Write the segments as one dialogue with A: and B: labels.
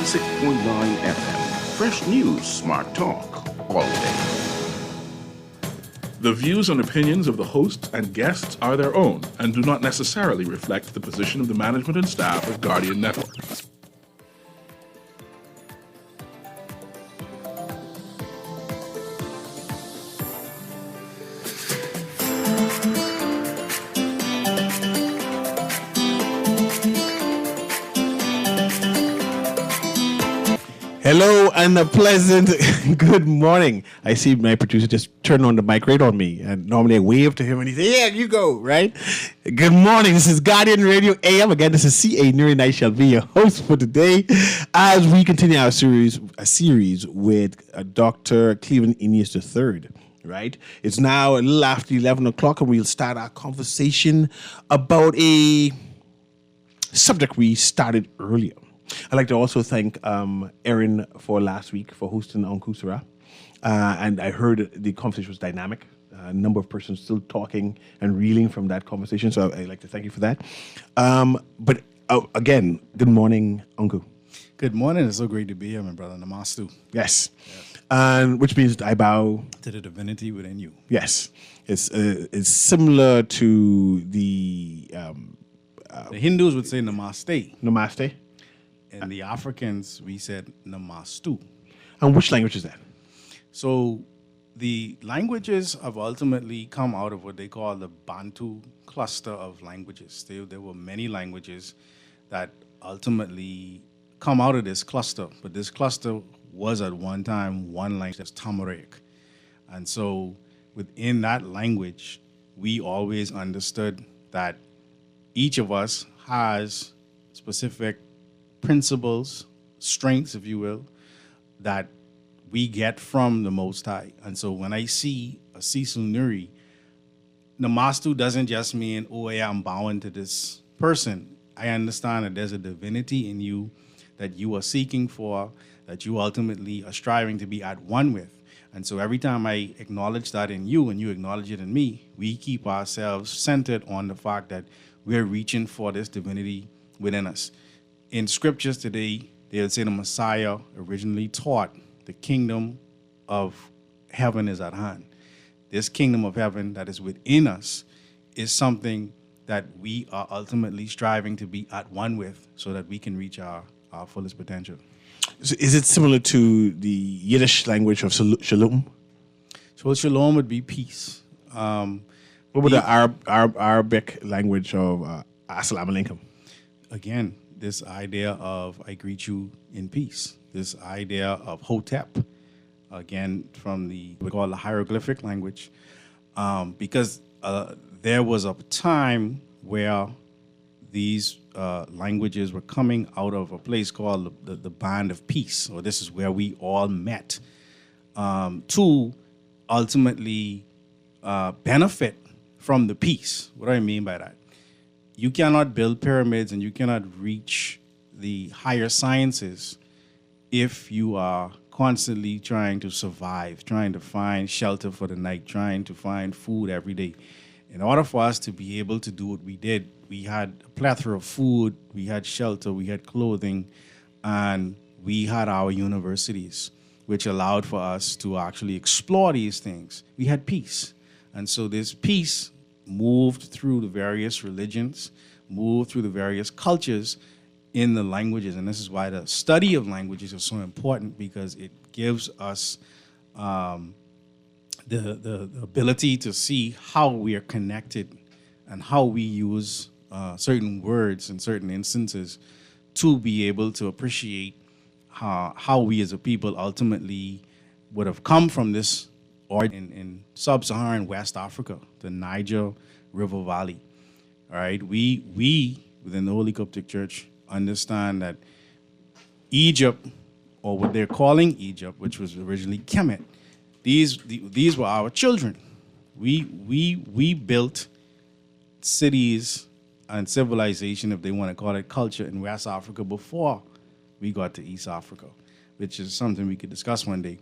A: 96.9 FM. Fresh news, smart talk, all day. The views and opinions of the hosts and guests are their own and do not necessarily reflect the position of the management and staff of Guardian Network.
B: Hello and a pleasant good morning. I see my producer just turn on the mic right on me, and normally I wave to him and he say, "Yeah, you go." Right? Good morning. This is Guardian Radio AM. Again, this is CA Newry, and I shall be your host for today as we continue our series with Dr. Cleveland Inius III. Right? It's now a little after 11 o'clock, and we'll start our conversation about a subject we started earlier. I'd like to also thank Erin for last week for hosting on Kusara. And I heard the conversation was dynamic. A number of persons still talking and reeling from that conversation. So I'd like to thank you for that. But again, good morning, Uncle.
C: Good morning. It's so great to be here, my brother. Namastu.
B: Yes. And which means I bow
C: to the divinity within you.
B: Yes. It's similar to the
C: Hindus would say namaste.
B: Namaste.
C: And the Africans, we said namastu.
B: And which language is that?
C: So the languages have ultimately come out of what they call the Bantu cluster of languages. There were many languages that ultimately come out of this cluster. But this cluster was at one time one language, that's Tamaric. And so within that language, we always understood that each of us has specific principles, strengths, if you will, that we get from the Most High. And so when I see a Sisu Nuri, Namastu doesn't just mean, oh yeah, I'm bowing to this person. I understand that there's a divinity in you that you are seeking for, that you ultimately are striving to be at one with. And so every time I acknowledge that in you and you acknowledge it in me, we keep ourselves centered on the fact that we're reaching for this divinity within us. In scriptures today, they would say the Messiah originally taught the kingdom of heaven is at hand. This kingdom of heaven that is within us is something that we are ultimately striving to be at one with so that we can reach our fullest potential.
B: So is it similar to the Yiddish language of shalom?
C: So shalom would be peace.
B: What about the Arabic language of assalamu alaikum?
C: Again, this idea of I greet you in peace. This idea of hotep, again, from we call the hieroglyphic language, because there was a time where these languages were coming out of a place called the Band of Peace, or this is where we all met to ultimately benefit from the peace. What do I mean by that? You cannot build pyramids and you cannot reach the higher sciences if you are constantly trying to survive, trying to find shelter for the night, trying to find food every day. In order for us to be able to do what we did, we had a plethora of food, we had shelter, we had clothing, and we had our universities, which allowed for us to actually explore these things. We had peace. And so this peace moved through the various religions, moved through the various cultures in the languages. And this is why the study of languages is so important, because it gives us the ability to see how we are connected and how we use certain words in certain instances to be able to appreciate how we as a people ultimately would have come from this or in sub-Saharan West Africa, the Niger River Valley. All right, we within the Holy Coptic Church understand that Egypt, or what they're calling Egypt, which was originally Kemet, these were our children. We built cities and civilization, if they want to call it culture, in West Africa before we got to East Africa, which is something we could discuss one day.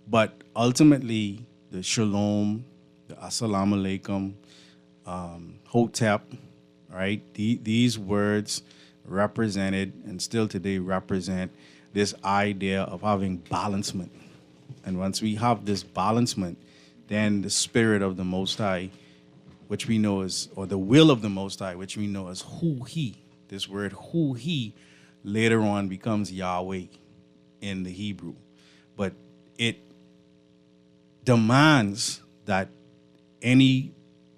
C: But ultimately, the shalom, the assalamu alaikum, hotep, right? These words represented and still today represent this idea of having balancement. And once we have this balancement, then the spirit of the Most High, which we know is, or the will of the Most High, which we know as Hu He. This word Hu He later on becomes Yahweh in the Hebrew. But it demands that any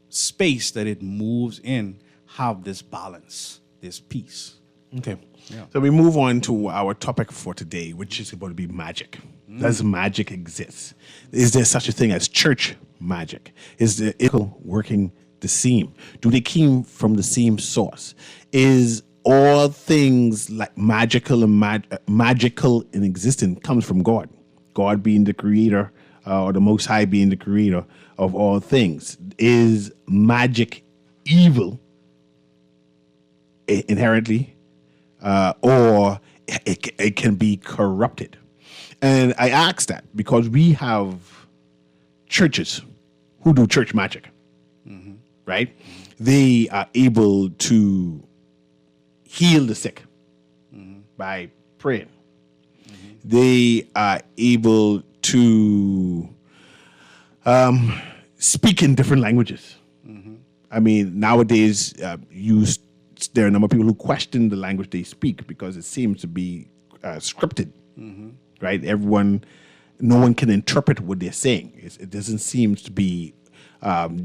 C: space that it moves in have this balance, this peace.
B: Okay.
C: Yeah.
B: So we move on to our topic for today, which is going to be magic. Does magic exist? Is there such a thing as church magic? Is the equal working the same? Do they come from the same source? Is all things like magical and magical in existence comes from God? God being the creator, or the Most High being the creator of all things. Is magic evil inherently, or it can be corrupted? And I ask that because we have churches who do church magic, right? They are able to heal the sick by praying. They are able to speak in different languages. I mean, nowadays, there are a number of people who question the language they speak because it seems to be scripted, right? No one can interpret what they're saying. It doesn't seem to be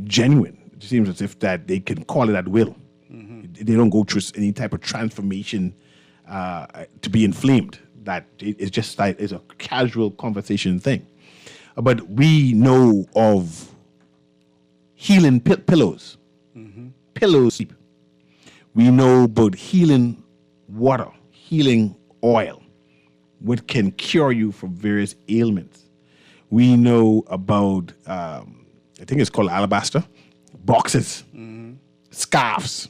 B: genuine. It seems as if that they can call it at will. They don't go through any type of transformation to be inflamed. That it's just like it's a casual conversation thing. But we know of healing pillows, pillows. We know about healing water, healing oil, what can cure you from various ailments. We know about, I think it's called alabaster, boxes, scarves,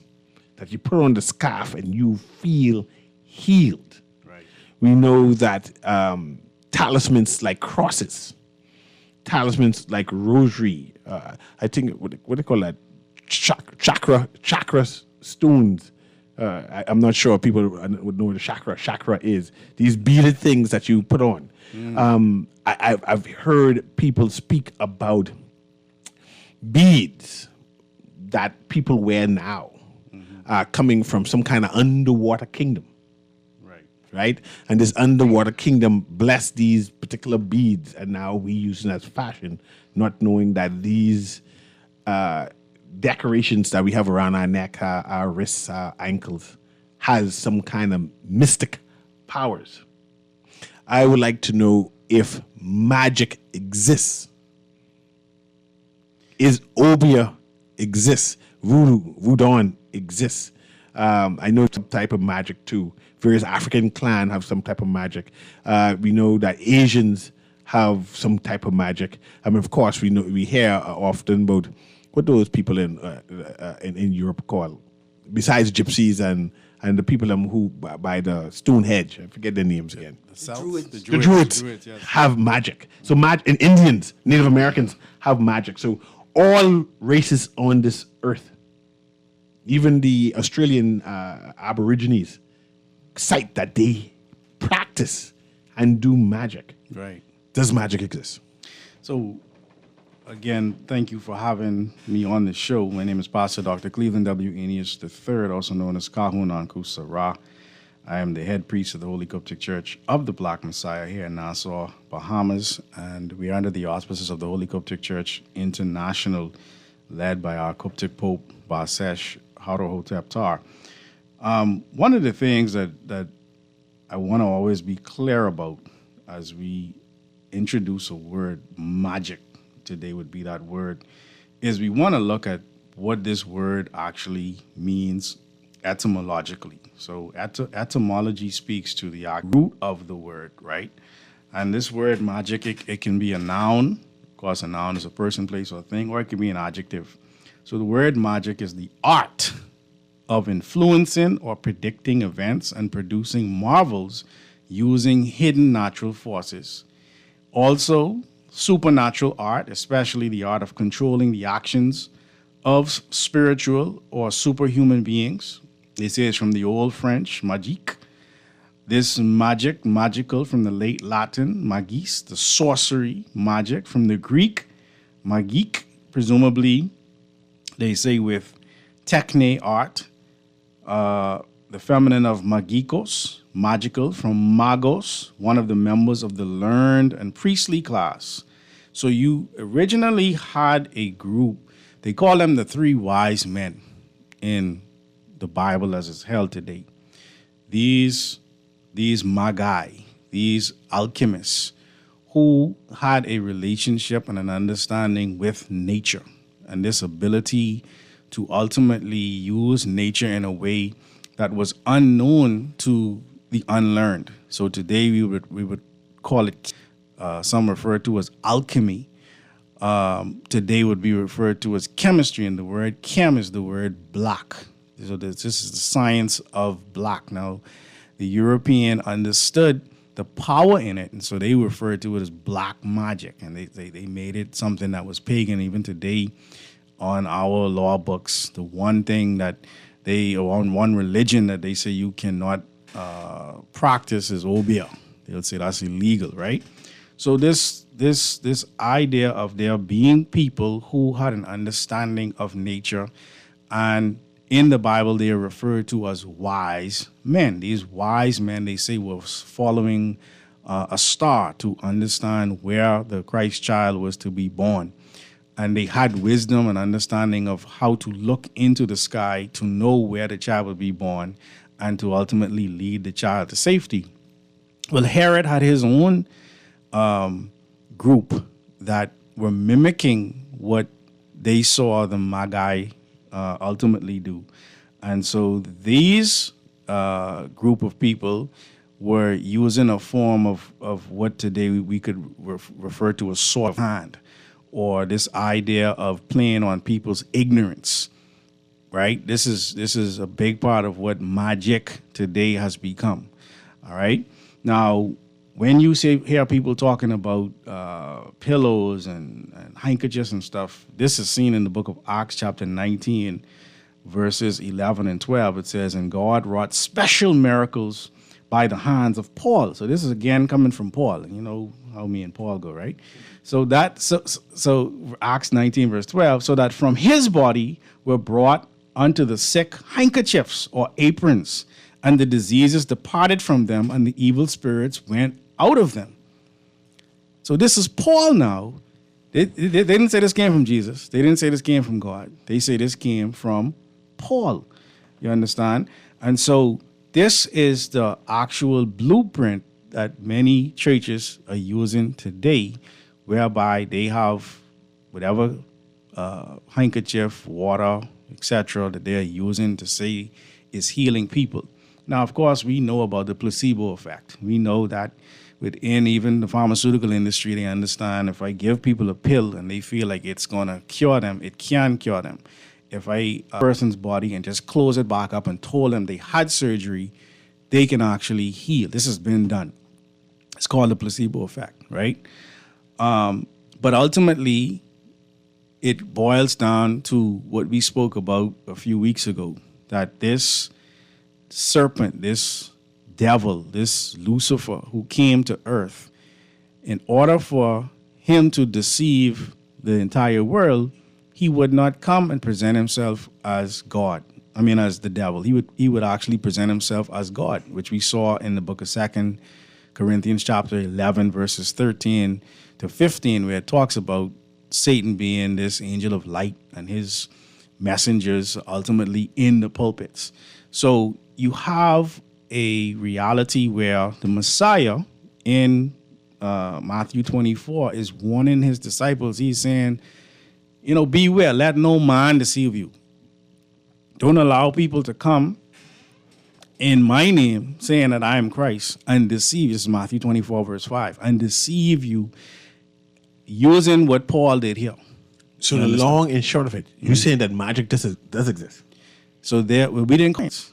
B: that you put on the scarf and you feel healed.
C: Right.
B: We know that talismans like crosses, talismans like rosary, I think, what do they call that? Chakra stones. I'm not sure if people would know what a chakra is. These beaded things that you put on. I've heard people speak about beads that people wear now, coming from some kind of underwater kingdom. Right? And this underwater kingdom blessed these particular beads, and now we use them as fashion, not knowing that these decorations that we have around our neck, our wrists, our ankles, has some kind of mystic powers. I would like to know if magic exists. Is Obia exists? Voodoo exists? I know some type of magic too. Various African clans have some type of magic. We know that Asians have some type of magic. I mean, of course, we hear often about what those people in Europe call, besides gypsies and the people who by the Stonehenge. I forget their names again.
C: The
B: Druids
C: yes.
B: have magic. So and Indians, Native Americans have magic. So all races on this earth, even the Australian Aborigines, cite that they practice and do magic.
C: Right.
B: Does magic exist?
C: So, again, thank you for having me on the show. My name is Pastor Dr. Cleveland W. Enius III, also known as Kahun Ankusa Ra. I am the head priest of the Holy Coptic Church of the Black Messiah here in Nassau, Bahamas, and we are under the auspices of the Holy Coptic Church International, led by our Coptic Pope, Basesh Harohotep Tar. One of the things that I want to always be clear about as we introduce a word, magic, today would be that word, is we want to look at what this word actually means etymologically. So etymology speaks to the root of the word, right? And this word magic, it can be a noun. Of course, a noun is a person, place, or thing, or it can be an adjective. So the word magic is the art of influencing or predicting events and producing marvels using hidden natural forces. Also, supernatural art, especially the art of controlling the actions of spiritual or superhuman beings. They say it's from the old French, magique. this magical from the late Latin, magis, the sorcery, magic, from the Greek, magik, presumably, they say with techne, art, the feminine of magikos, magical, from magos, one of the members of the learned and priestly class. So you originally had a group, they call them the three wise men in the Bible as it's held today. These magi, these alchemists, who had a relationship and an understanding with nature, and this ability to ultimately use nature in a way that was unknown to the unlearned. So today we would call it, some refer to as alchemy. Today would be referred to as chemistry, and the word chem is the word black. So this is the science of black. Now, the European understood the power in it, and so they referred to it as black magic, and they made it something that was pagan. Even today, on our law books, the one thing that on one religion that they say you cannot practice is obeah. They'll say that's illegal, right? So this idea of there being people who had an understanding of nature, and in the Bible, they are referred to as wise men. These wise men, they say, were following a star to understand where the Christ child was to be born. And they had wisdom and understanding of how to look into the sky to know where the child would be born and to ultimately lead the child to safety. Well, Herod had his own group that were mimicking what they saw the Magi ultimately do. And so these group of people were using a form of what today we could refer to as sleight of hand, or this idea of playing on people's ignorance, right? This is a big part of what magic today has become, all right? Now, when you hear people talking about pillows and handkerchiefs and stuff, this is seen in the book of Acts chapter 19, verses 11 and 12. It says, and God wrought special miracles by the hands of Paul. So this is again coming from Paul. You know how me and Paul go, right? So Acts 19, verse 12, so that from his body were brought unto the sick handkerchiefs or aprons, and the diseases departed from them, and the evil spirits went out of them. So this is Paul now. They didn't say this came from Jesus. They didn't say this came from God. They say this came from Paul. You understand? And so this is the actual blueprint that many churches are using today, whereby they have whatever handkerchief, water, etc., that they're using to say is healing people. Now, of course, we know about the placebo effect. We know that within even the pharmaceutical industry, they understand if I give people a pill and they feel like it's going to cure them, it can cure them. If a person's body and just close it back up and told them they had surgery, they can actually heal. This has been done. It's called the placebo effect, right? But ultimately, it boils down to what we spoke about a few weeks ago, that this serpent, this devil, this Lucifer who came to earth, in order for him to deceive the entire world, he would not come and present himself as God. I mean, as the devil. He would actually present himself as God, which we saw in the book of 2 Corinthians chapter 11, verses 13 to 15, where it talks about Satan being this angel of light and his messengers ultimately in the pulpits. So you have a reality where the Messiah in Matthew 24 is warning his disciples. He's saying, beware, let no man deceive you. Don't allow people to come in my name saying that I am Christ and deceive you. This is Matthew 24, verse 5. And deceive you using what Paul did here.
B: So the long and short of it, you're saying that magic does exist.
C: So we didn't science.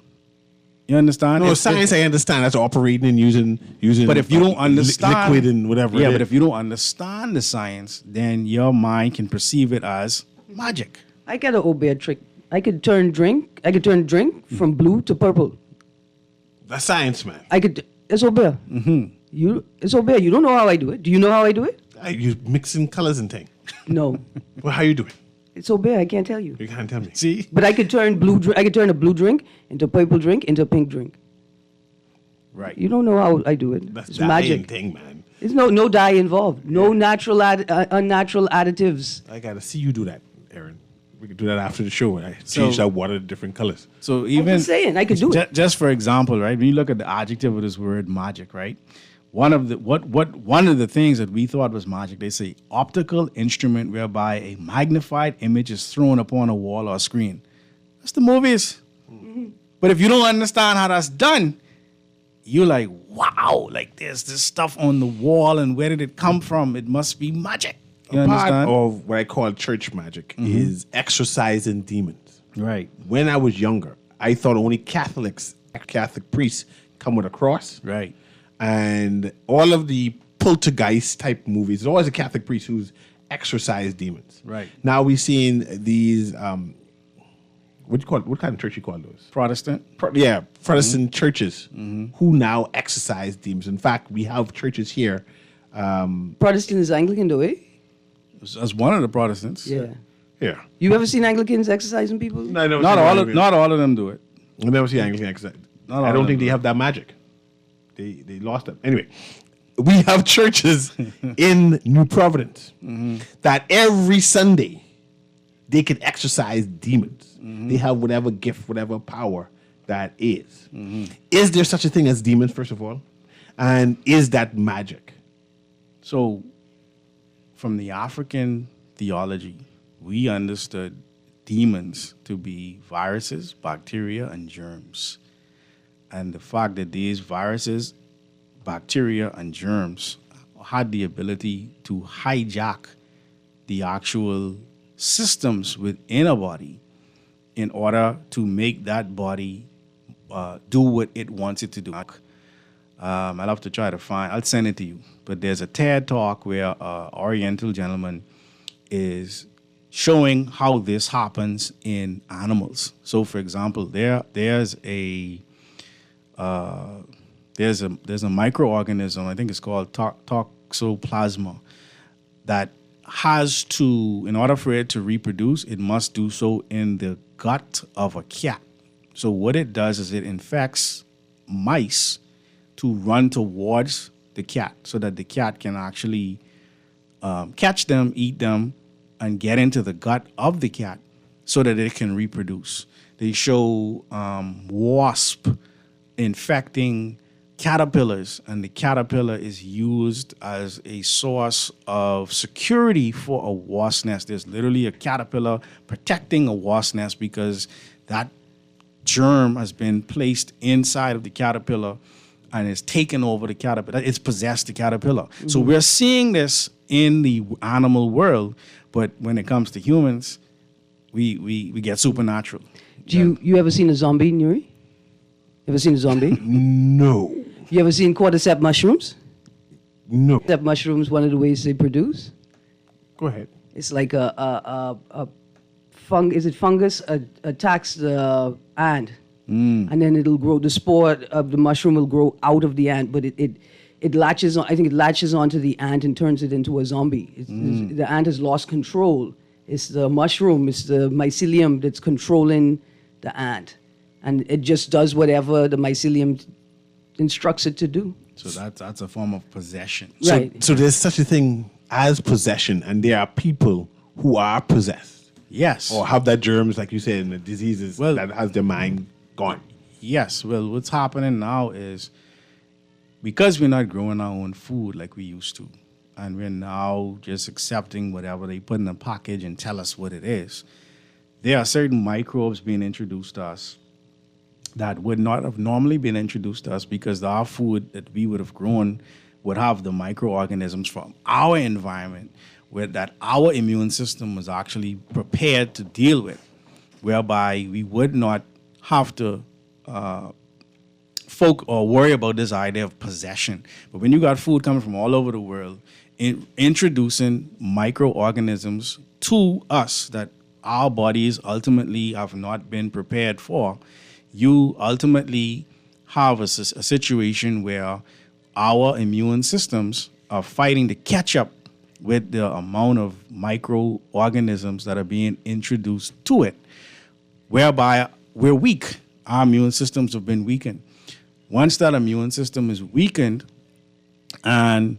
C: You understand?
B: No, science I understand. That's operating and using.
C: But if you don't understand
B: liquid and whatever.
C: Yeah, but if you don't understand the science, then your mind can perceive it as magic.
D: I got an obey trick. I could turn drink from blue to purple.
B: That's science, man.
D: I could It's Obey. It's Obey. You don't know how I do it. Do you know how I do it?
B: You mixing colors and thing.
D: No.
B: Well, how you doing?
D: It's Obey. I can't tell you.
B: You can't tell me.
C: See?
D: But I could turn I could turn a blue drink into a purple drink into a pink drink.
C: Right.
D: You don't know how I do it.
B: That's
D: It's
B: dying
D: magic.
B: thing, man.
D: There's no dye involved. No natural unnatural additives.
B: I gotta see you do that, Aaron. We can do that after the show. I
C: So-
B: change that water to different colors.
C: So
D: I'm
C: even
D: just saying, I could do it.
C: Just for example, right? When you look at the adjective of this word magic, right? One of the things that we thought was magic, they say optical instrument whereby a magnified image is thrown upon a wall or screen. That's the movies. But if you don't understand how that's done, you're like, wow, like there's this stuff on the wall, and where did it come from? It must be magic. You
B: A part
C: understand?
B: of what I call church magic is exorcising demons.
C: Right,
B: When I was younger, I thought only Catholic priests come with a cross.
C: right.
B: And all of the poltergeist type movies, there's always a Catholic priest who's exorcised demons.
C: Right.
B: Now we've seen these, what do you call it? What kind of church you call those?
C: Protestant.
B: Protestant churches who now exorcise demons. In fact, we have churches here.
D: Protestant is Anglican, though, eh?
C: As one of the Protestants.
D: Yeah.
B: Yeah.
D: You ever seen Anglicans exercising people?
B: No, I never
C: Not
B: seen
C: all of
B: Anglican.
C: not all of them do it.
B: I never see Anglican exercise.
C: Not all
B: I don't
C: of
B: think
C: them
B: they
C: do
B: have that magic. They lost them. Anyway, we have churches in New Providence that every Sunday they can exorcise demons. They have whatever gift, whatever power that is. Is there such a thing as demons, first of all? And is that magic?
C: So, from the African theology, we understood demons to be viruses, bacteria, and germs. And the fact that these viruses, bacteria, and germs had the ability to hijack the actual systems within a body in order to make that body do what it wants it to do. I'll have to try to find, I'll send it to you. But there's a TED talk where an Oriental gentleman is showing how this happens in animals. So, for example, there's a microorganism, I think it's called toxoplasma, that has to, in order for it to reproduce, it must do so in the gut of a cat. So what it does is it infects mice to run towards the cat so that the cat can actually catch them, eat them, and get into the gut of the cat so that it can reproduce. They show wasp infecting caterpillars, and the caterpillar is used as a source of security for a wasp nest. There's literally a caterpillar protecting a wasp nest because that germ has been placed inside of the caterpillar and it's taken over the caterpillar. It's possessed the caterpillar. Mm-hmm. So we're seeing this in the animal world, but when it comes to humans, we get supernatural.
D: You ever seen a zombie, Newry? Ever seen a zombie?
B: No.
D: You ever seen cordyceps mushrooms?
B: No.
D: Cordyceps mushrooms, one of the ways they produce.
B: Go ahead.
D: It's like is it fungus attacks the ant, and then it'll grow. The spore of the mushroom will grow out of the ant, but it latches on. I think it latches onto the ant and turns it into a zombie. The ant has lost control. It's the mushroom. It's the mycelium that's controlling the ant, and it just does whatever the mycelium instructs it to do.
C: So that's a form of possession.
D: Right.
B: So there's such a thing as possession, and there are people who are possessed.
C: Yes.
B: Or have that germs, like you said, and the diseases that has their mind gone.
C: Yes. Well, what's happening now is because we're not growing our own food like we used to, and we're now just accepting whatever they put in a package and tell us what it is, there are certain microbes being introduced to us that would not have normally been introduced to us because our food that we would have grown would have the microorganisms from our environment that our immune system was actually prepared to deal with, whereby we would not have to worry about this idea of possession. But when you got food coming from all over the world, introducing microorganisms to us that our bodies ultimately have not been prepared for, you ultimately have a situation where our immune systems are fighting to catch up with the amount of microorganisms that are being introduced to it, whereby we're weak. Our immune systems have been weakened. Once that immune system is weakened, and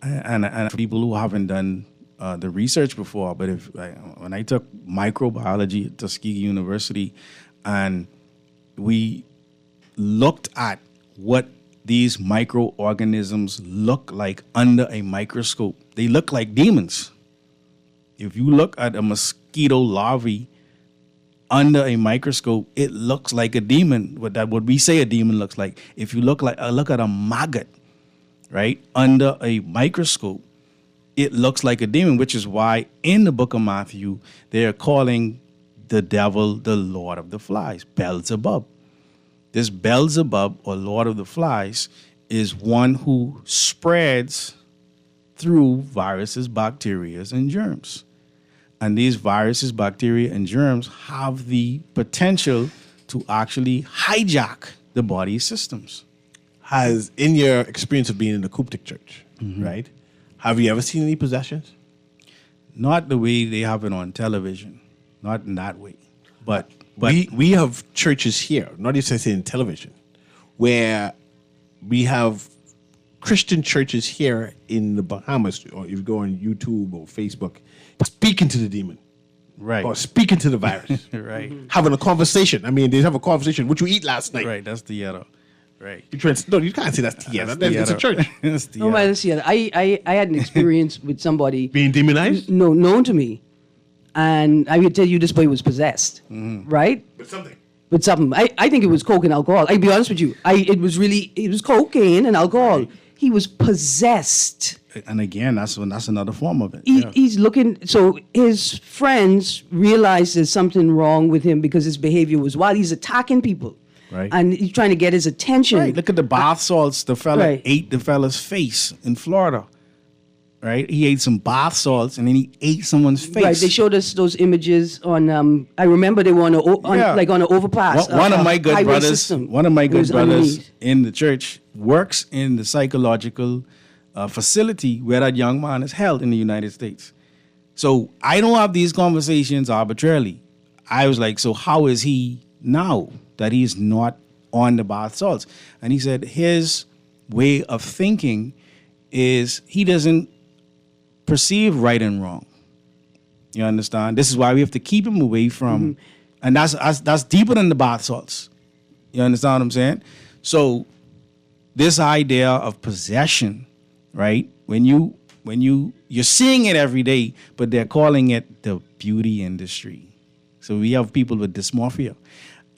C: for people who haven't done the research before, but when I took microbiology at Tuskegee University, and we looked at what these microorganisms look like under a microscope, they look like demons. If you look at a mosquito larvae under a microscope, it looks like a demon. What we say a demon looks like. If you look at a maggot, right, under a microscope, it looks like a demon, which is why in the book of Matthew, they're calling the devil the Lord of the Flies, Beelzebub. This Beelzebub, or Lord of the Flies, is one who spreads through viruses, bacteria, and germs. And these viruses, bacteria, and germs have the potential to actually hijack the body's systems.
B: Has, in your experience of being in the Coptic Church, right, have you ever seen any possessions?
C: Not the way they have it on television, not in that way. But
B: we have churches here, not just in television, where we have Christian churches here in the Bahamas, or if you go on YouTube or Facebook, speaking to the demon.
C: right,
B: Or speaking to the virus.
C: right,
B: Having a conversation. I mean, they have a conversation. What you eat last night?
C: right. That's the right.
B: No, you can't say that's theater.
C: That's
B: It's a church.
C: That's the
D: No, man, see, I had an experience with somebody
B: Being demonized?
D: known to me, and I would tell you this boy was possessed, right?
B: With something.
D: With something. I think it was coke and alcohol. I'll be honest with you. It was cocaine and alcohol. He was possessed.
C: And again, that's another form of it.
D: He's looking. So his friends realized there's something wrong with him because his behavior was wild. He's attacking people,
C: Right.
D: And he's trying to get his attention.
C: Right. Look at the bath salts the fella
D: Right.
C: ate the fella's face in Florida. Right. He ate some bath salts and then he ate someone's face.
D: Right, they showed us those images on. I remember they were on an overpass.
C: One of my good
D: highway
C: brothers,
D: system.
C: one of my
D: It
C: good
D: was
C: brothers
D: underneath.
C: in the church works in the psychological facility where that young man is held in the United States. So I don't have these conversations arbitrarily. I was like, so how is he now that he's not on the bath salts? And he said his way of thinking is he doesn't perceive right and wrong. You understand? This is why we have to keep him away from, and that's deeper than the bath salts. You understand what I'm saying? So this idea of possession, right? When you're seeing it every day, but they're calling it the beauty industry. So we have people with dysmorphia.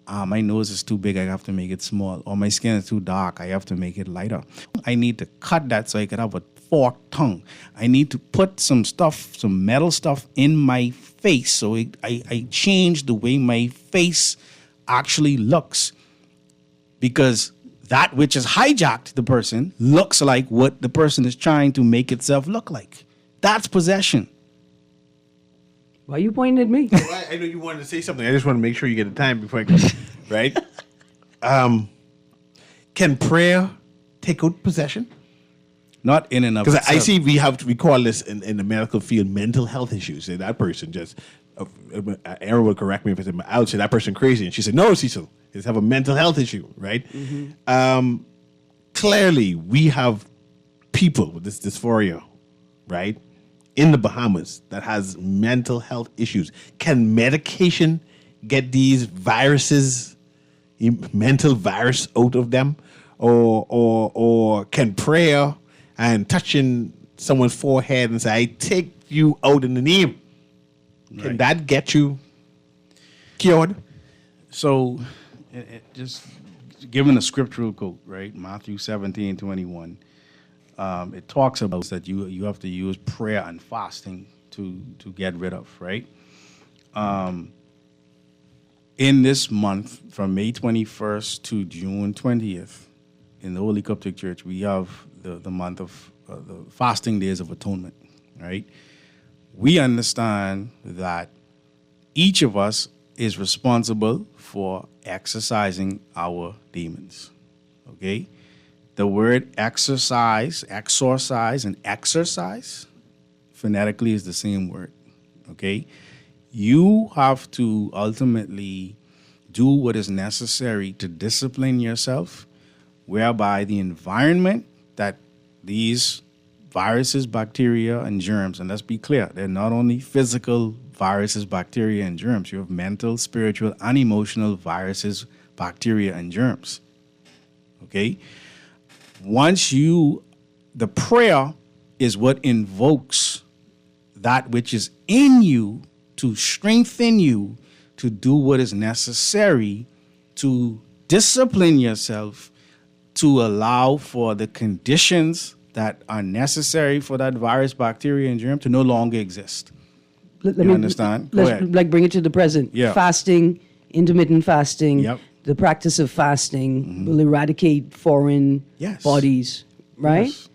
C: My nose is too big, I have to make it small. Or my skin is too dark, I have to make it lighter. I need to cut that so I can have a forked tongue. I need to put some metal stuff in my face so I change the way my face actually looks. Because that which has hijacked the person looks like what the person is trying to make itself look like. That's possession.
D: Why are you pointing at me?
B: I know you wanted to say something. I just want to make sure you get the time before I go. Right? Can prayer take out possession?
C: Not in and of
B: Because
C: itself.
B: I see we call this in the medical field mental health issues. Say that person just, Aaron will correct me if I would say that person crazy. And she said, no, Cecil, they have a mental health issue, right? Clearly, we have people with this dysphoria, right, in the Bahamas that has mental health issues. Can medication get these viruses, mental virus out of them? Or can prayer and touching someone's forehead and say, I take you out in the name, can that get you cured?
C: So, just given a scriptural quote, right? Matthew 17:21. It talks about that you have to use prayer and fasting to get rid of, right? In this month, from May 21st to June 20th, in the Holy Coptic Church, we have the month of the fasting days of atonement, right? We understand that each of us is responsible for exercising our demons, Okay? The word exercise, and exercise phonetically is the same word. Okay? You have to ultimately do what is necessary to discipline yourself, whereby the environment that these viruses, bacteria, and germs, and let's be clear, they're not only physical viruses, bacteria, and germs. You have mental, spiritual, and emotional viruses, bacteria, and germs. Okay? The prayer is what invokes that which is in you to strengthen you to do what is necessary to discipline yourself to allow for the conditions that are necessary for that virus, bacteria, and germ to no longer exist.
D: Let
C: You
D: me
C: understand? Go
D: Let's
C: ahead.
D: like bring it to the present.
C: Yeah.
D: Fasting, intermittent fasting.
C: Yep.
D: The practice of fasting will eradicate foreign
C: Yes.
D: bodies, right?
C: Yes.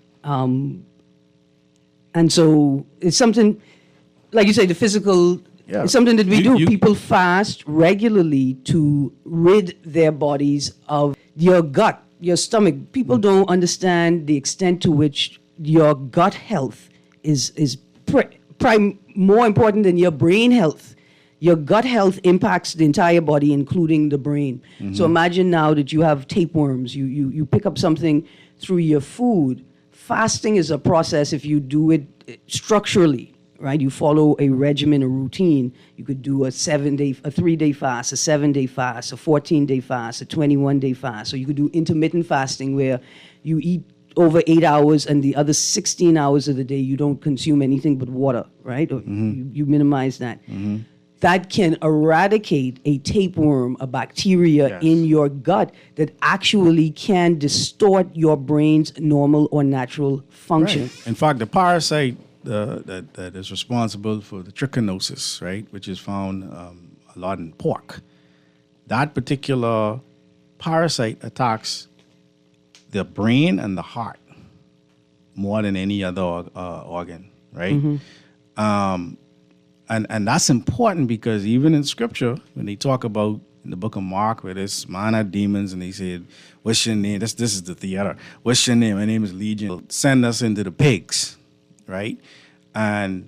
D: And so it's something, like you say, the physical.
C: Yeah.
D: It's something that we
C: You-
D: do. People fast regularly to rid their bodies of your gut, your stomach. People don't understand the extent to which your gut health is more important than your brain health. Your gut health impacts the entire body, including the brain. So imagine now that you have tapeworms. You pick up something through your food. Fasting is a process if you do it structurally, right? You follow a regimen, a routine. You could do a 3-day fast, a 7-day fast, a 14-day fast, a 21-day fast. So you could do intermittent fasting where you eat over 8 hours and the other 16 hours of the day you don't consume anything but water, right? Or you minimize that. That can eradicate a tapeworm, a bacteria
C: Yes.
D: in your gut that actually can distort your brain's normal or natural function.
C: Right. In fact, the parasite that is responsible for the trichinosis, right, which is found a lot in pork, that particular parasite attacks the brain and the heart more than any other organ, right? And that's important because even in Scripture, when they talk about in the book of Mark, where there's man had demons, and they said, "What's your name?" This is the theater. "What's your name?" "My name is Legion." "Send us into the pigs," right? And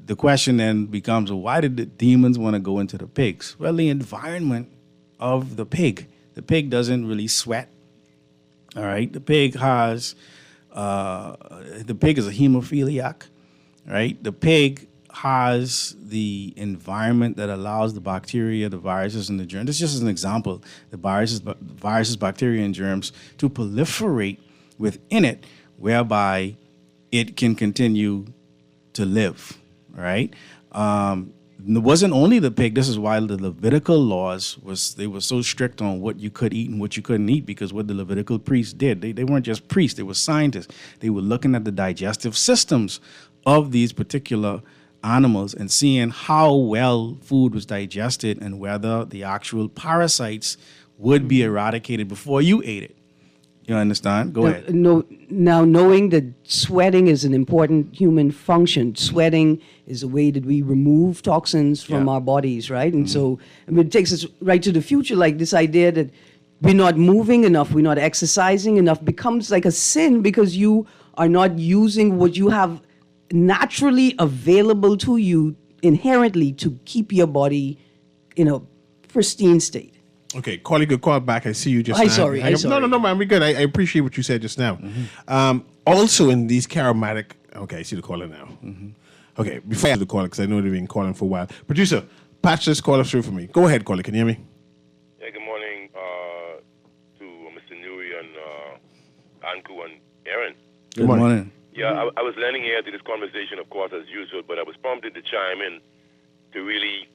C: the question then becomes, well, why did the demons want to go into the pigs? Well, the environment of the pig. The pig doesn't really sweat. All right, the pig is a hemophiliac, right? The pig has the environment that allows the bacteria, the viruses, and the germs. This is just an example. The viruses, bacteria, and germs to proliferate within it, whereby it can continue to live. Right? It wasn't only the pig. This is why the Levitical laws they were so strict on what you could eat and what you couldn't eat, because what the Levitical priests did, they weren't just priests, they were scientists. They were looking at the digestive systems of these particular animals and seeing how well food was digested and whether the actual parasites would be eradicated before you ate it. You understand? Go ahead.
D: Now, knowing that sweating is an important human function, sweating is a way that we remove toxins from
C: Yeah.
D: our bodies, right? And so it takes us right to the future, like this idea that we're not moving enough, we're not exercising enough becomes like a sin because you are not using what you have naturally available to you inherently to keep your body in a pristine state.
B: Okay, calling a call back. I see you just
D: I'm
B: now.
D: sorry, I'm
B: No,
D: sorry.
B: no, man, we're good. I appreciate what you said just now. Also, in these charismatic. Okay, I see the caller now. Okay, before I have the caller, because I know they've been calling for a while. Producer, patch this caller through for me. Go ahead, caller. Can you hear me?
E: Yeah, good morning to Mr. Newry and Anku and Aaron.
C: Good morning.
E: Yeah, I was lending ear to this conversation, of course, as usual, but I was prompted to chime in to really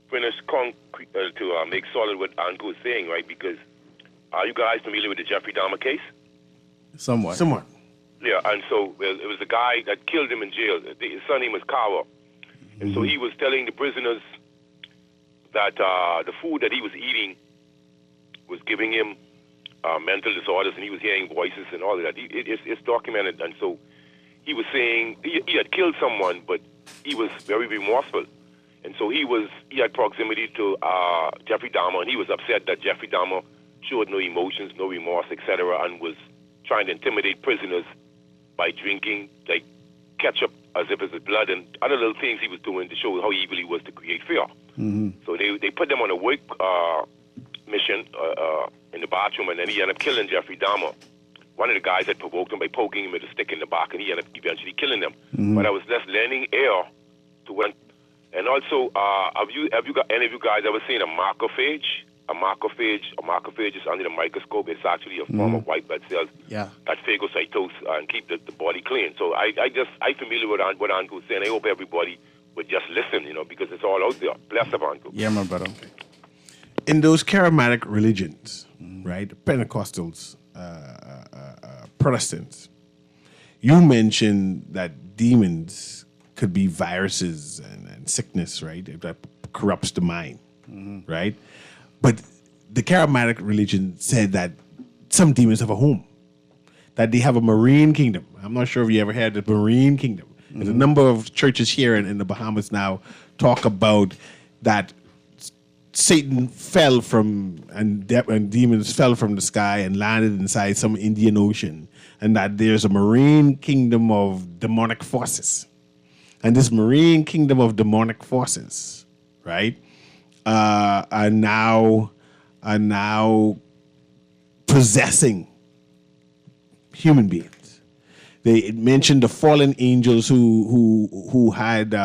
E: finish to make solid what Anku was saying, right? Because are you guys familiar with the Jeffrey Dahmer case?
C: Somewhat.
E: Yeah, and so it was the guy that killed him in jail. His son name was Kawa. And so he was telling the prisoners that the food that he was eating was giving him mental disorders, and he was hearing voices and all of that. It's documented, and so he was saying he had killed someone, but he was very remorseful. And so he had proximity to Jeffrey Dahmer, and he was upset that Jeffrey Dahmer showed no emotions, no remorse, etc., and was trying to intimidate prisoners by drinking like ketchup as if it's his blood and other little things he was doing to show how evil he was to create fear. So they put them on a work mission in the bathroom, and then he ended up killing Jeffrey Dahmer. One of the guys had provoked him by poking him with a stick in the back, and he ended up eventually killing them. But I was just lending ear to what. And also, have you got any of you guys ever seen a macrophage? A macrophage is under the microscope. It's actually a form of white blood cells that phagocytose and keep the body clean. So I'm familiar with what Andrew was saying. I hope everybody would just listen, because it's all out there. Bless up, Andrew.
C: Yeah, my brother.
B: In those charismatic religions, right, Pentecostals, Protestants, you mentioned that demons could be viruses and sickness, right, that corrupts the mind, right? But the charismatic religion said that some demons have a home, that they have a marine kingdom. I'm not sure if you ever had the marine kingdom. There's a number of churches here in the Bahamas now talk about that Satan fell from, and demons fell from the sky and landed inside some Indian Ocean, and that there's a marine kingdom of demonic forces. And this marine kingdom of demonic forces, right, are now possessing human beings. They mentioned the fallen angels who had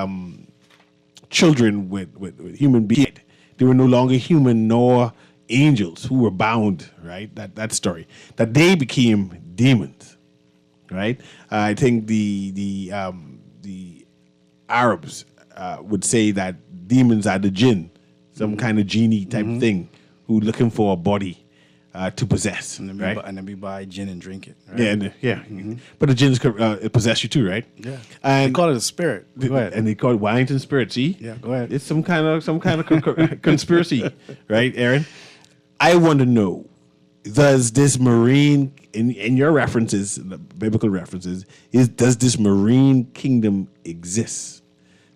B: children with human beings. They were no longer human nor angels who were bound, right? That story. That they became demons, right? I think the Arabs would say that demons are the jinn, some kind of genie type thing, who looking for a body to possess,
C: and then we buy gin and drink it. Right?
B: Yeah. But the jinns could possess you too, right?
C: Yeah.
B: And
C: they call it a spirit. Go ahead.
B: And they call it Wellington spirit. See?
C: Yeah. Go ahead.
B: It's some kind of conspiracy, right, Aaron? I want to know: does this marine, in your references, the biblical references, does this marine kingdom exist?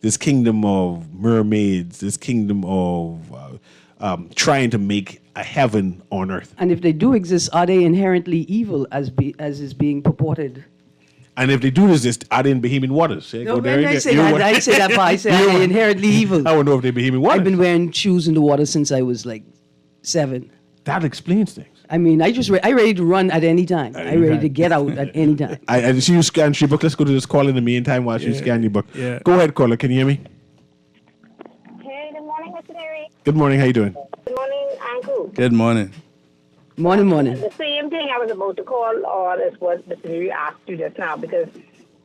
B: This kingdom of mermaids, this kingdom of trying to make a heaven on earth.
D: And if they do exist, are they inherently evil as is being purported?
B: And if they do exist, are they in Bahamian waters?
D: No, I say that. I say that, but I say are they inherently evil?
B: I don't know if they're Bahamian waters.
D: I've been wearing shoes in the water since I was like 7.
B: That explains things.
D: I mean, I ready to run at any time. I'm ready to get out at any time.
B: I see you scan your book. Let's go to this call in the meantime while you scan your book.
C: Yeah.
B: Go ahead, caller. Can you hear me?
F: Hey, good morning, Mr. Newry.
B: Good morning. How you doing?
F: Good morning, Uncle.
C: Good morning.
D: Morning.
F: The same thing I was about to call on is what Mr. Newry asked you just now, because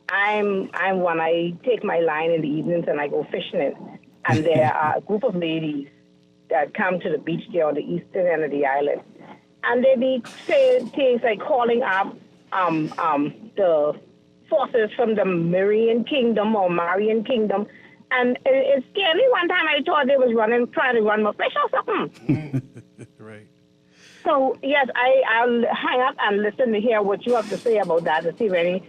F: I'm one. I take my line in the evenings and I go fishing it, and there are a group of ladies that come to the beach there on the eastern end of the island, and they be saying things like calling up the forces from the Marian Kingdom or Marian Kingdom. And it scared me. One time I thought they was trying to run my fish or something.
C: Right.
F: So, yes, I'll hang up and listen to hear what you have to say about that, to see if any,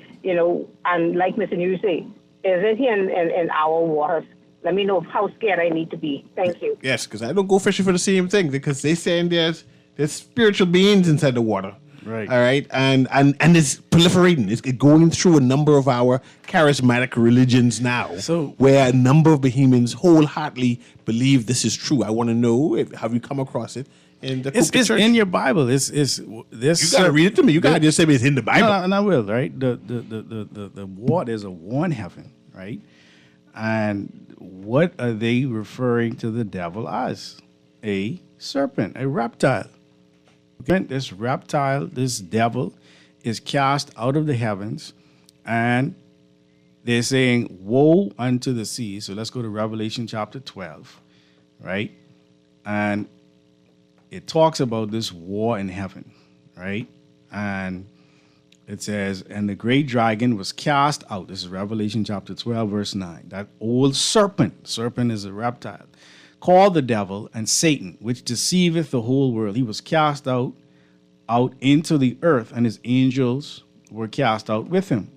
F: and like Mr. New say, is it here in our waters? Let me know how scared I need to be. Thank you.
B: Yes, because I don't go fishing for the same thing, because they saying there's spiritual beings inside the water.
C: Right.
B: All right. And it's proliferating. It's going through a number of our charismatic religions now, where a number of Bahamians wholeheartedly believe this is true. I want to know, have you come across it?
C: It's
B: church?
C: in your Bible. It's this.
B: You gotta read it to me. You gotta just say it's in the Bible.
C: No, and I will. Right. The war. There's a war in heaven. Right. And what are they referring to the devil as? A serpent, a reptile. Okay, this reptile, this devil, is cast out of the heavens, and they're saying, woe unto the sea. So let's go to Revelation chapter 12, right? And it talks about this war in heaven, right? And it says, and the great dragon was cast out. This is Revelation chapter 12, verse 9. That old serpent is a reptile, called the devil and Satan, which deceiveth the whole world. He was cast out into the earth, and his angels were cast out with him.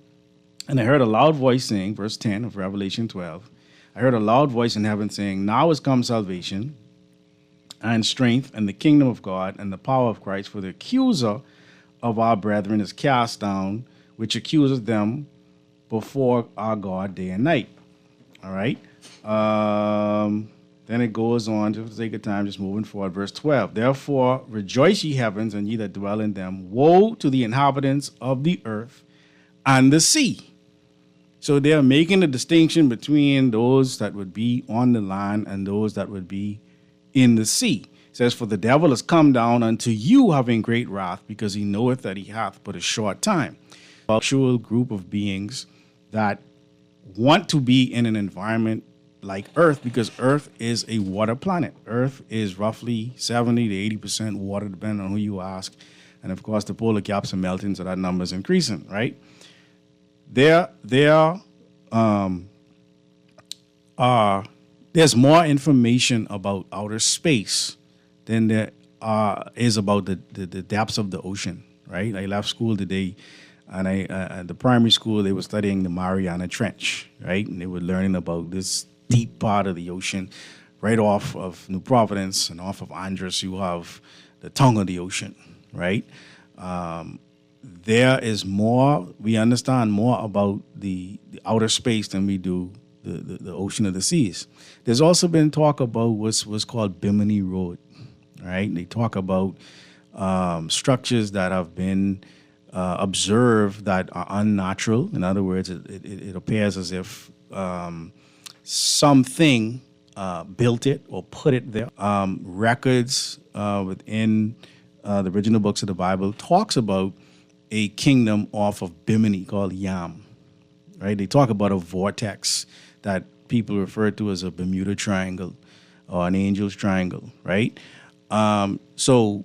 C: And I heard a loud voice saying, verse 10 of Revelation 12, I heard a loud voice in heaven saying, now is come salvation and strength and the kingdom of God and the power of Christ. For the accuser of our brethren is cast down, which accuses them before our God day and night. All right. Then it goes on, just for the sake of time, just moving forward. Verse 12. Therefore, rejoice, ye heavens, and ye that dwell in them. Woe to the inhabitants of the earth and the sea. So they're making a distinction between those that would be on the land and those that would be in the sea. It says, for the devil is come down unto you having great wrath, because he knoweth that he hath but a short time. An actual group of beings that want to be in an environment like Earth, because Earth is a water planet. Earth is roughly 70 to 80% water, depending on who you ask. And of course, the polar caps are melting, so that number is increasing, right? There's more information about outer space than there is about the depths of the ocean, right? I left school today, and at the primary school, they were studying the Mariana Trench, right? And they were learning about this deep part of the ocean, right off of New Providence and off of Andros. You have the tongue of the ocean, right? There is more, we understand more about the outer space than we do the ocean of the seas. There's also been talk about what's called Bimini Road, right? They talk about structures that have been observed that are unnatural. In other words, it appears as if something built it or put it there. Records within the original books of the Bible talks about a kingdom off of Bimini called Yam, right? They talk about a vortex that people refer to as a Bermuda Triangle or an Angel's Triangle, right? So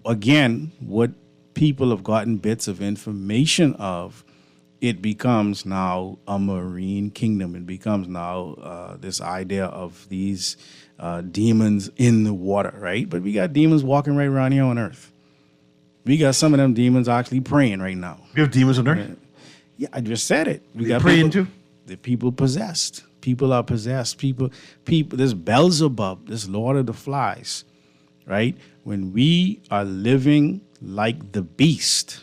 C: again, what people have gotten bits of information of, it becomes now a marine kingdom. It becomes now this idea of these demons in the water, right? But we got demons walking right around here on Earth. We got some of them demons actually praying right now.
B: We have demons on Earth?
C: Yeah, I just said it. We got
B: praying
C: people,
B: too?
C: The people possessed. People are possessed. People. There's Beelzebub, this Lord of the Flies, right? When we are living like the beast,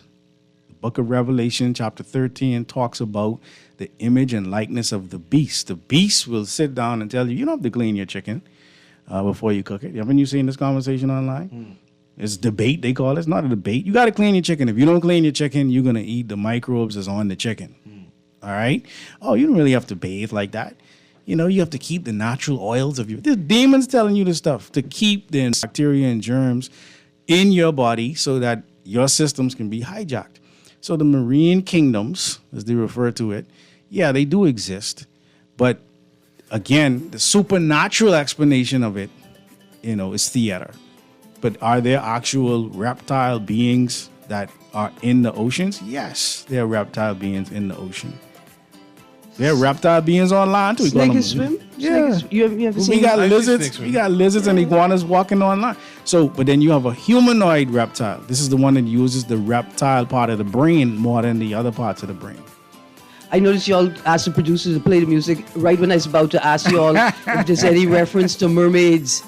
C: the book of Revelation, chapter 13, talks about the image and likeness of the beast. The beast will sit down and tell you, you don't have to clean your chicken before you cook it. Haven't you seen this conversation online? It's debate, they call it. It's not a debate. You got to clean your chicken. If you don't clean your chicken, you're going to eat the microbes that's on the chicken. All right? Oh, you don't really have to bathe like that. You know, you have to keep the natural oils of your... There's demons telling you this stuff to keep the bacteria and germs in your body so that your systems can be hijacked. So the marine kingdoms, as they refer to it, yeah, they do exist. But again, the supernatural explanation of it, you know, is theater. But are there actual reptile beings that are in the oceans? Yes, there are reptile beings in the ocean. There are reptile beings on land too.
D: Snake can swim?
C: Yeah.
D: You ever seen?
C: We got
B: I see
C: lizards.
B: snakes swim.
C: We got lizards and iguanas walking on land. So, but then you have a humanoid reptile. This is the one that uses the reptile part of the brain more than the other parts of the brain.
D: I noticed y'all asked the producers to play the music right when I was about to ask y'all if there's any reference to mermaids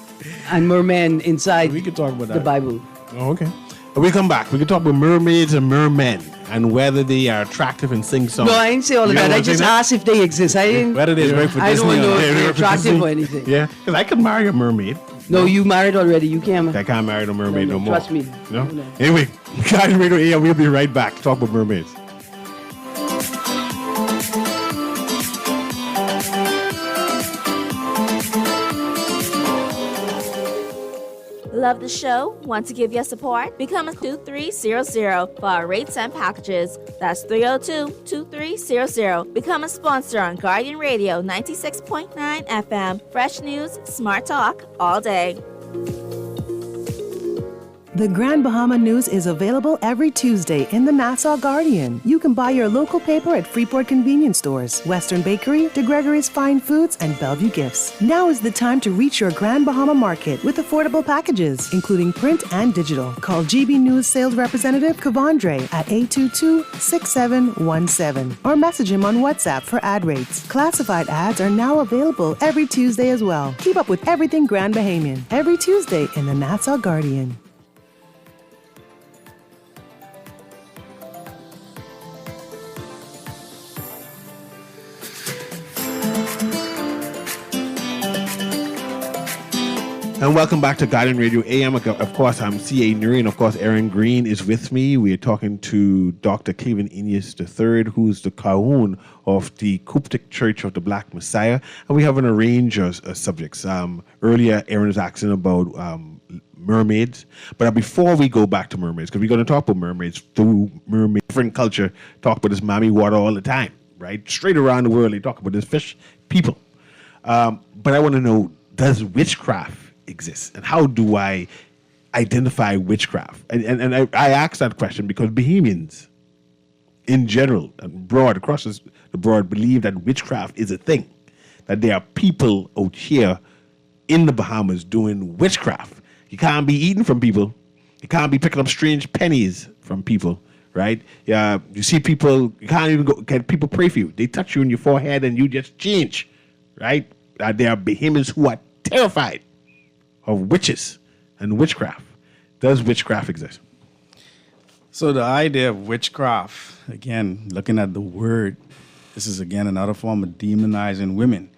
D: and mermen inside
C: We could talk about that.
D: the Bible.
B: Oh, okay. When we come back, we can talk about mermaids and mermen and whether they are attractive and sing songs.
D: No, I didn't say all of
B: You don't
D: that. I
B: wanna say
D: just
B: that?
D: asked if they exist. I didn't.
C: Whether they work for
D: I
C: Disney
D: don't know
C: or
D: if
B: Yeah,
D: they're
B: for
D: attractive
B: Disney.
D: or anything.
B: Yeah, because I could marry a mermaid.
D: No, you married already. You can't.
B: I can't marry no mermaid no,
D: No,
B: more.
D: trust me.
B: No?
D: No.
B: Anyway, guys, Radio AM, we'll be right back to talk about mermaids.
G: Love the show? Want to give your support? Become a 2300 for our rates and packages. That's 302-2300. Become a sponsor on Guardian Radio 96.9 FM. Fresh news, smart talk, all day.
H: The Grand Bahama News is available every Tuesday in the Nassau Guardian. You can buy your local paper at Freeport convenience stores, Western Bakery, De Gregory's Fine Foods, and Bellevue Gifts. Now is the time to reach your Grand Bahama market with affordable packages, including print and digital. Call GB News sales representative Kavandre at 822-6717 or message him on WhatsApp for ad rates. Classified ads are now available every Tuesday as well. Keep up with everything Grand Bahamian every Tuesday in the Nassau Guardian.
B: And welcome back to Guardian Radio AM. Of course, I'm C.A. Newry, and of course, Aaron Green is with me. We are talking to Dr. Kevin Ineas III, who's the Cahoon of the Coptic Church of the Black Messiah. And we have a range of subjects. Earlier, Aaron was asking about mermaids. But before we go back to mermaids, because we're going to talk about mermaids through mermaid, different culture, talk about this mommy water all the time, right? Straight around the world, they talk about this fish people. But I want to know, does witchcraft exist, and how do I identify witchcraft? And I ask that question because Bahamians in general and broad across the broad believe that witchcraft is a thing, that there are people out here in the Bahamas doing witchcraft. You can't be eating from people, you can't be picking up strange pennies from people, right? Yeah, you see people, you can't even get people pray for you. They touch you on your forehead and you just change, right? There are Bahamians who are terrified of witches and witchcraft. Does witchcraft exist?
C: So the idea of witchcraft, again, looking at the word, this is again another form of demonizing women,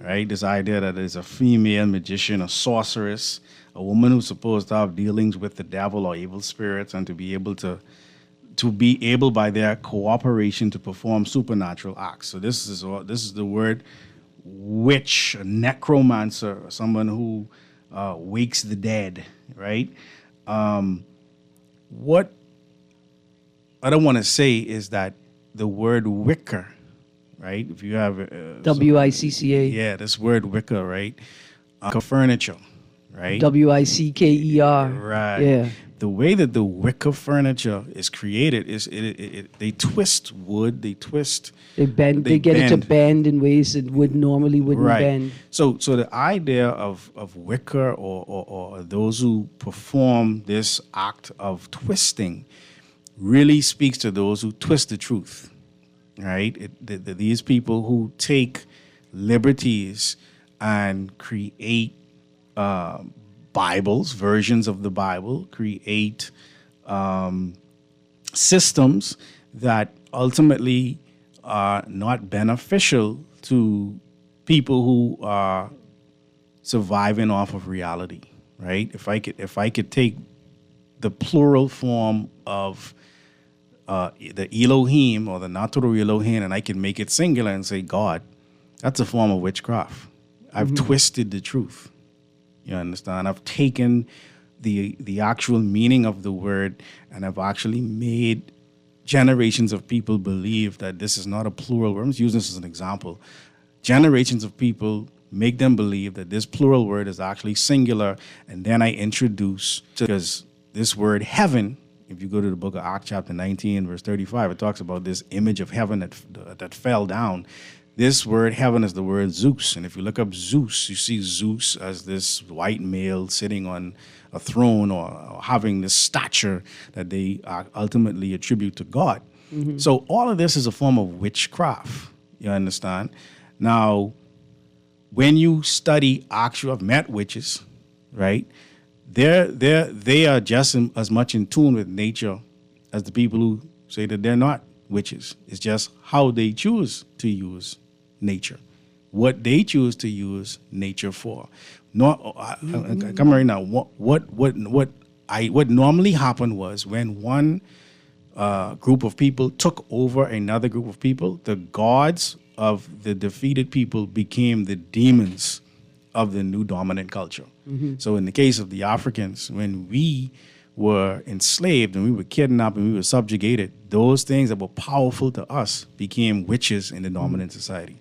C: right? This idea that there's a female magician, a sorceress, a woman who's supposed to have dealings with the devil or evil spirits, and to be able by their cooperation to perform supernatural acts. So this is the word witch, a necromancer, someone who wakes the dead, right? What I don't want to say is that the word Wicca, right? If you have
D: WICCA.
C: Yeah, this word Wicca, right? Furniture, right?
D: WICKER.
C: Right.
D: Yeah.
C: The way that the Wicca furniture is created is they twist wood, they bend.
D: They get it to bend in ways that would normally wouldn't bend.
C: So the idea of Wicca or those who perform this act of twisting really speaks to those who twist the truth, right? These people who take liberties and create Bibles, versions of the Bible, create systems that ultimately are not beneficial to people who are surviving off of reality, right? If I could take the plural form of the Elohim or the natural Elohim, and I can make it singular and say God, that's a form of witchcraft. I've twisted the truth. You understand? I've taken the actual meaning of the word, and I've actually made generations of people believe that this is not a plural word. I'm just using this as an example. Generations of people make them believe that this plural word is actually singular, and then I introduce, because this word heaven, if you go to the book of Acts chapter 19, verse 35, it talks about this image of heaven that fell down. This word heaven is the word Zeus. And if you look up Zeus, you see Zeus as this white male sitting on a throne or having this stature that they ultimately attribute to God. Mm-hmm. So all of this is a form of witchcraft. You understand? Now, when you study I've met witches, right? They are just as much in tune with nature as the people who say that they're not witches. It's just how they choose to use nature, what they choose to use nature for. Come right now. What normally happened was when one group of people took over another group of people, the gods of the defeated people became the demons of the new dominant culture. Mm-hmm. So in the case of the Africans, when we were enslaved and we were kidnapped and we were subjugated, those things that were powerful to us became witches in the dominant society.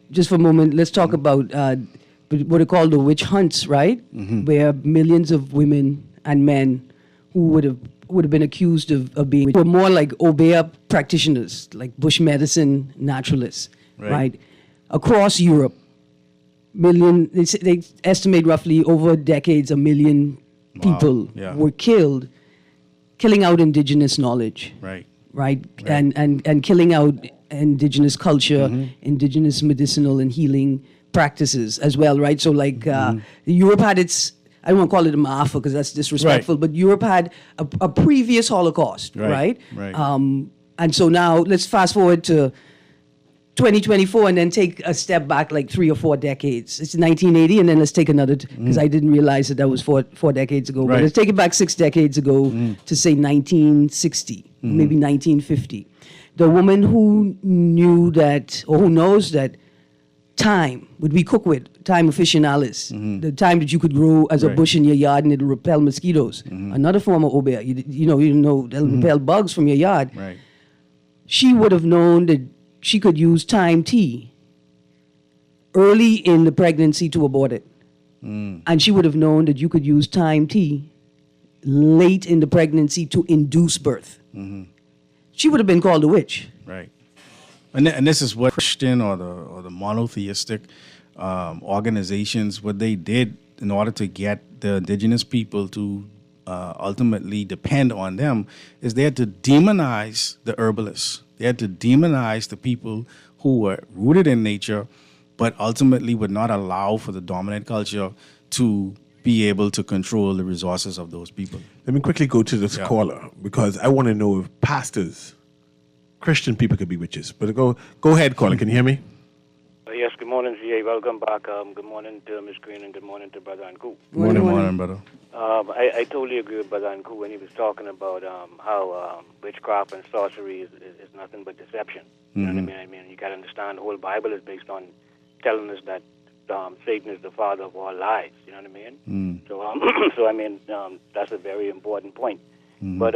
D: Just for a moment, let's talk about what are called the witch hunts, right? Mm-hmm. Where millions of women and men who would have been accused of being were more like Obeah practitioners, like bush medicine naturalists, right? Across Europe, they estimate roughly over decades 1 million people were killing out indigenous knowledge, right? And killing out indigenous culture, indigenous medicinal and healing practices as well, right? So like Europe had its, I don't want to call it a maafa because that's disrespectful, but Europe had a previous Holocaust, right? And so now let's fast forward to 2024 and then take a step back like 3 or 4 decades. It's 1980 and then let's take another, because I didn't realize that was four decades ago. But let's take it back 6 decades ago to say 1960, maybe 1950. The woman who knew that, or who knows that thyme, would we cook with, thyme officinalis, the thyme that you could grow as a bush in your yard and it'll repel mosquitoes. Another form of obeah, you know, they'll repel bugs from your yard. She would have known that she could use thyme tea early in the pregnancy to abort it. And she would have known that you could use thyme tea late in the pregnancy to induce birth. She would have been called a witch.
C: Right. And this is what Christian or the monotheistic organizations, what they did in order to get the indigenous people to ultimately depend on them, is they had to demonize the herbalists. They had to demonize the people who were rooted in nature, but ultimately would not allow for the dominant culture to be able to control the resources of those people.
B: Let me quickly go to this caller because I want to know if pastors, Christian people could be witches. But go ahead, caller. Can you hear me?
I: Yes, good morning, CA. Welcome back. Good morning to Ms. Green and good morning to Brother Anku.
C: Morning, brother.
I: I totally agree with Brother Anku when he was talking about how witchcraft and sorcery is nothing but deception. You know what I mean? I mean, you got to understand the whole Bible is based on telling us that Satan is the father of all lies. You know what I mean? So I mean, that's a very important point. But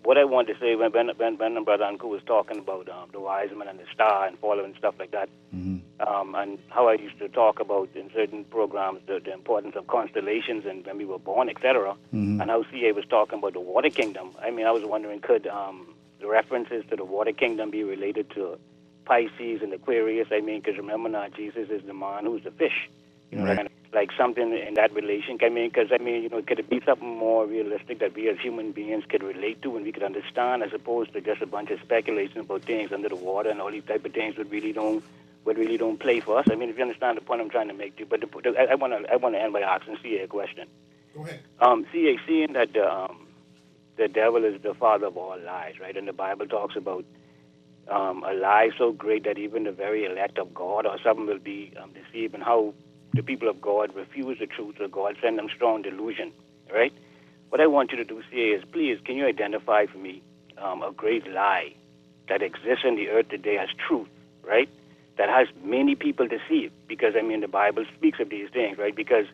I: what I wanted to say when Brother Anku was talking about the wise man and the star and following stuff like that, and how I used to talk about in certain programs the importance of constellations and when we were born, etc., and how CA was talking about the water kingdom. I mean, I was wondering, could the references to the water kingdom be related to Pisces and Aquarius? I mean, because remember now, Jesus is the man who's the fish. You know, like something in that relation. I mean, because, you know, could it be something more realistic that we as human beings could relate to and we could understand as opposed to just a bunch of speculation about things under the water and all these type of things that really don't play for us? I mean, if you understand the point I'm trying to make to you. But I want to end by asking CA a question.
B: Go ahead.
I: CA, seeing that the devil is the father of all lies, right? And the Bible talks about a lie so great that even the very elect of God or something will be deceived, and how the people of God refuse the truth of God, send them strong delusion, right? What I want you to do, CA, is please, can you identify for me a great lie that exists in the earth today as truth, right? That has many people deceived, because, I mean, the Bible speaks of these things, right? Because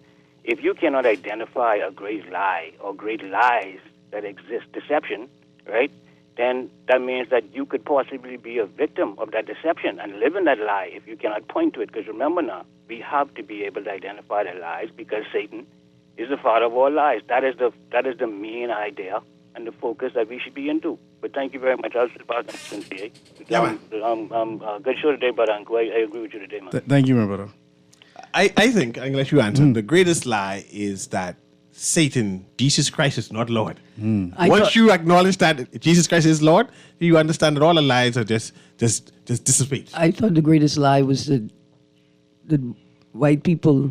I: if you cannot identify a great lie or great lies that exist, deception, right, then that means that you could possibly be a victim of that deception and live in that lie if you cannot point to it. Because remember now, we have to be able to identify the lies because Satan is the father of all lies. That is the main idea and the focus that we should be into. But thank you very much. I'll sit back and sincere. Good show today, but I agree with you today, man.
C: Thank you, my brother.
B: I think, I'm going to let you answer, the greatest lie is that Satan, Jesus Christ is not Lord. Once you acknowledge that Jesus Christ is Lord, you understand that all the lies are just dissipate.
D: I thought the greatest lie was that white people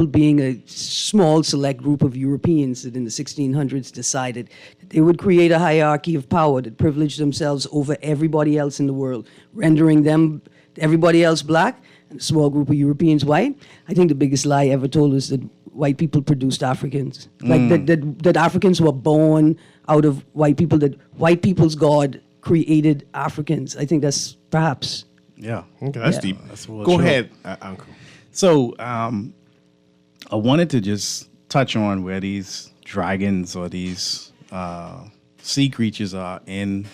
D: being a small select group of Europeans that in the 1600s decided that they would create a hierarchy of power that privileged themselves over everybody else in the world, rendering everybody else black and a small group of Europeans white. I think the biggest lie ever told us that white people produced Africans. Like that Africans were born out of white people, that white people's God created Africans. I think that's perhaps...
C: Yeah.
B: Okay, that's deep. Go ahead, Uncle.
C: So I wanted to just touch on where these dragons or these sea creatures are in...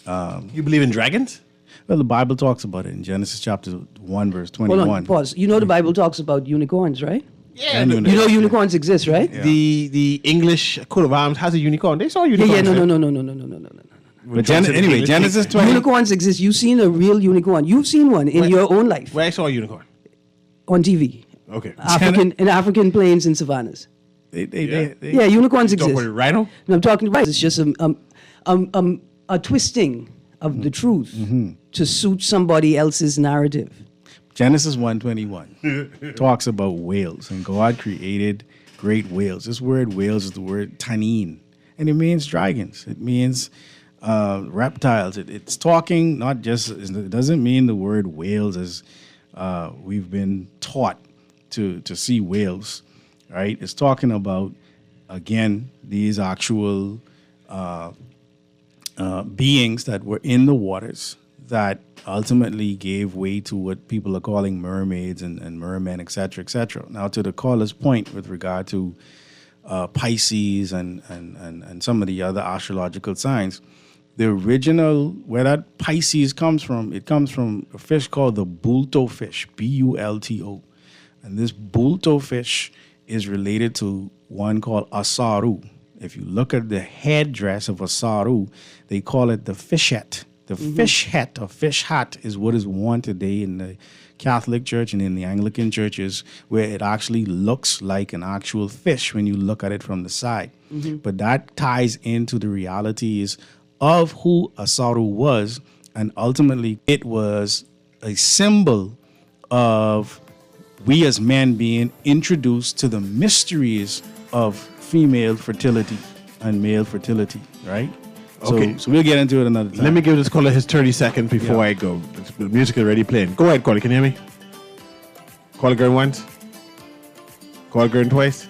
B: you believe in dragons?
C: Well, the Bible talks about it in Genesis chapter 1, verse 21.
D: Hold on, pause. You know the Bible talks about unicorns, right?
B: Yeah,
C: And
B: the-
D: You know unicorns exist, right?
C: Yeah.
B: The English coat of arms has a unicorn. They saw
D: Yeah,
B: unicorns.
D: yeah, no,
B: right?
D: no.
C: But anyway, Genesis 20.
D: Unicorns exist. You've seen a real unicorn. You've seen one in your own life
B: Where I saw a unicorn.
D: on TV.
B: Okay.
D: In African plains and savannas.
C: They
D: Yeah, unicorns
B: Talk
D: exist.
B: about a rhino.
D: No, I'm talking about it's just a twisting of the truth to suit somebody else's narrative.
C: Genesis 1:21 talks about whales, and God created great whales. This word whales is the word tanin, and it means dragons. It means reptiles. It's talking not just, it doesn't mean the word whales as we've been taught to see whales, right? It's talking about, again, these actual beings that were in the waters that ultimately gave way to what people are calling mermaids and mermen, et cetera, et cetera. Now, to the caller's point with regard to Pisces and some of the other astrological signs, the original, where that Pisces comes from, it comes from a fish called the bulto fish, B-U-L-T-O. And this bulto fish is related to one called Asaru. If you look at the headdress of Asaru, they call it the fishette. The fish hat or fish hat is what is worn today in the Catholic Church and in the Anglican churches, where it actually looks like an actual fish when you look at it from the side. But that ties into the realities of who Asaru was, and ultimately it was a symbol of we as men being introduced to the mysteries of female fertility and male fertility, right?
B: Okay.
C: So we'll get into it another time.
B: Let me give this caller his 30 seconds before I go. The music is already playing. Go ahead, caller. Can you hear me? Caller going once. Caller going twice.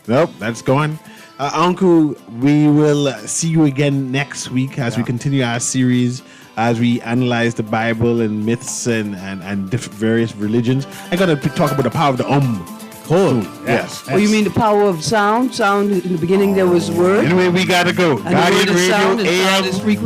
B: Nope, that's gone. Uncle, we will see you again next week as we continue our series, as we analyze the Bible and myths and different various religions. I got to talk about the power of the
C: Cool.
B: Yes.
D: Oh, you mean the power of sound? Sound, in the beginning there was word.
B: Anyway, we got to go.
D: And the word is sound, and sound is frequency.